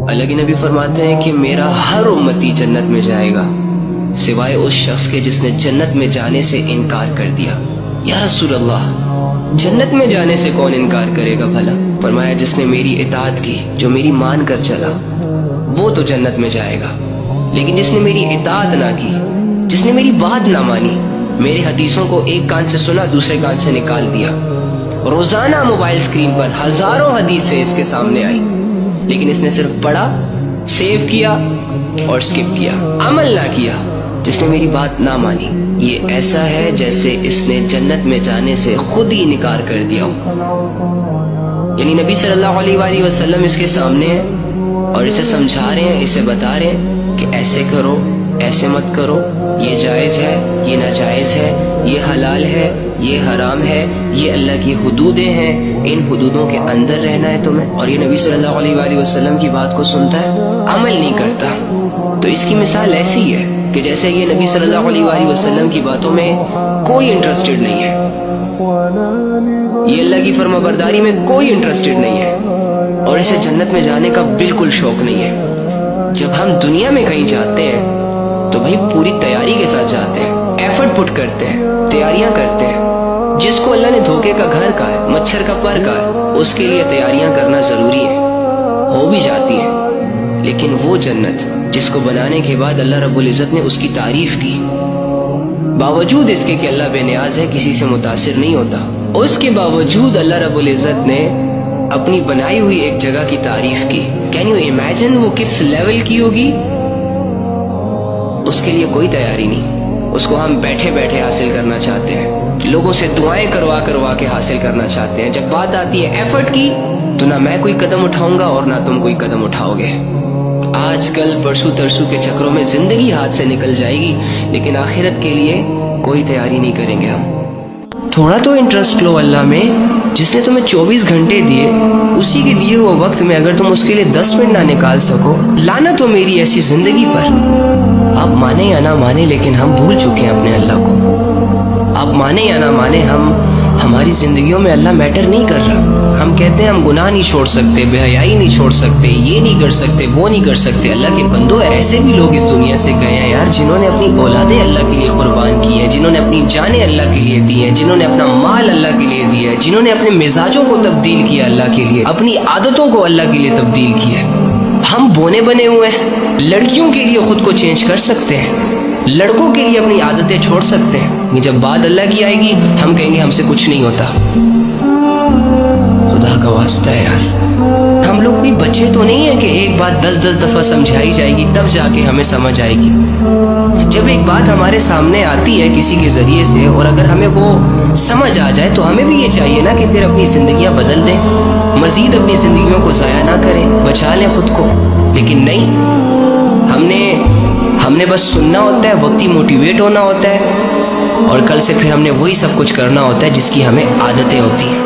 اللہ کے نبی فرماتے ہیں کہ میرا ہر امتی جنت میں جائے گا سوائے اس شخص کے جس نے جنت میں جانے سے انکار کر دیا۔ یا رسول اللہ، جنت میں جانے سے کون انکار کرے گا بھلا؟ فرمایا جس نے میری اطاعت کی، جو میری مان کر چلا، وہ تو جنت میں جائے گا، لیکن جس نے میری اطاعت نہ کی، جس نے میری بات نہ مانی، میرے حدیثوں کو ایک کان سے سنا دوسرے کان سے نکال دیا، روزانہ موبائل سکرین پر ہزاروں حدیثیں اس کے سامنے آئی، لیکن اس نے صرف پڑھا، سیو کیا اور سکپ کیا، عمل نہ کیا، جس نے میری بات نہ مانی، یہ ایسا ہے جیسے اس نے جنت میں جانے سے خود ہی انکار کر دیا ہو۔ یعنی نبی صلی اللہ علیہ وآلہ وسلم اس کے سامنے ہے اور اسے سمجھا رہے ہیں، اسے بتا رہے ہیں کہ ایسے کرو، ایسے مت کرو، یہ جائز ہے، یہ ناجائز ہے، یہ حلال ہے، یہ حرام ہے، یہ اللہ کی حدودیں ہیں، ان حدودوں کے اندر رہنا ہے تمہیں۔ اور یہ نبی صلی اللہ علیہ وآلہ وسلم کی بات کو سنتا ہے، عمل نہیں کرتا۔ تو اس کی مثال ایسی ہے کہ جیسے یہ نبی صلی اللہ علیہ وآلہ وسلم کی باتوں میں کوئی انٹرسٹڈ نہیں ہے، یہ اللہ کی فرما برداری میں کوئی انٹرسٹڈ نہیں ہے، اور اسے جنت میں جانے کا بالکل شوق نہیں ہے۔ جب ہم دنیا میں کہیں جاتے ہیں تو بھائی پوری تیاری کے ساتھ جاتے ہیں، ایفرٹ پٹ کرتے ہیں، تیاریاں کرتے ہیں۔ جس کو اللہ نے دھوکے کا گھر کا ہے، مچھر کا پر کا ہے، اس کے لیے تیاریاں کرنا ضروری ہے، ہو بھی جاتی ہے۔ لیکن وہ جنت جس کو بنانے کے بعد اللہ رب العزت نے اس کی تعریف کی، باوجود اس کے کہ اللہ بے نیاز ہے، کسی سے متاثر نہیں ہوتا، اس کے باوجود اللہ رب العزت نے اپنی بنائی ہوئی ایک جگہ کی تعریف کی۔ کین یو امیجن وہ کس لیول کی ہوگی؟ اس کے لیے کوئی تیاری نہیں، اس کو ہم بیٹھے بیٹھے حاصل کرنا چاہتے ہیں، لوگوں سے دعائیں کروا کے حاصل کرنا چاہتے ہیں۔ جب بات آتی ہے ایفرٹ کی تو نہ میں کوئی قدم اٹھاؤں گا اور نہ تم کوئی قدم اٹھاؤ گے۔ آج کل پرسوں ترسوں کے چکروں میں زندگی ہاتھ سے نکل جائے گی، لیکن آخرت کے لیے کوئی تیاری نہیں کریں گے ہم۔ تھوڑا تو انٹرسٹ لو اللہ میں، جس نے تمہیں 24 گھنٹے دیے، اسی کے دیے ہوئے وقت میں اگر تم اس کے لیے 10 منٹ نہ نکال سکو، لعنت ہو میری ایسی زندگی پر۔ آپ مانے یا نہ مانے، لیکن ہم بھول چکے ہیں اپنے اللہ کو۔ آپ مانے یا نہ مانے، ہماری زندگیوں میں اللہ میٹر نہیں کر رہا۔ ہم کہتے ہیں ہم گناہ نہیں چھوڑ سکتے، بے حیائی نہیں چھوڑ سکتے، یہ نہیں کر سکتے، وہ نہیں کر سکتے۔ اللہ کے بندو، ایسے بھی لوگ اس دنیا سے گئے ہیں یار، جنہوں نے اپنی اولادیں اللہ کے لیے قربان کی ہیں، جنہوں نے اپنی جانیں اللہ کے لیے دی ہیں، جنہوں نے اپنا مال اللہ کے لیے دیا ہے، جنہوں نے اپنے مزاجوں کو تبدیل کیا اللہ کے لیے، اپنی عادتوں کو اللہ کے لیے تبدیل کیا ہے۔ ہم بونے بنے ہوئے ہیں، لڑکیوں کے لیے خود کو چینج کر سکتے ہیں، لڑکوں کے لیے اپنی عادتیں چھوڑ سکتے ہیں، جب بات اللہ کی آئے گی ہم کہیں گے ہم سے کچھ نہیں ہوتا۔ خدا کا واسطہ ہے یار، ہم لوگ کوئی بچے تو نہیں ہیں کہ ایک بات 10 دفعہ سمجھائی جائے گی تب جا کے ہمیں سمجھ آئے گی۔ جب ایک بات ہمارے سامنے آتی ہے کسی کے ذریعے سے اور اگر ہمیں وہ سمجھ آ جائے تو ہمیں بھی یہ چاہیے نا کہ پھر اپنی زندگیاں بدل دیں، مزید اپنی زندگیوں کو ضائع نہ کریں، بچا لیں خود کو۔ لیکن نہیں، ہم نے بس سننا ہوتا ہے، وقتی موٹیویٹ ہونا ہوتا ہے، اور کل سے پھر ہم نے وہی سب کچھ کرنا ہوتا ہے جس کی ہمیں عادتیں ہوتی ہیں۔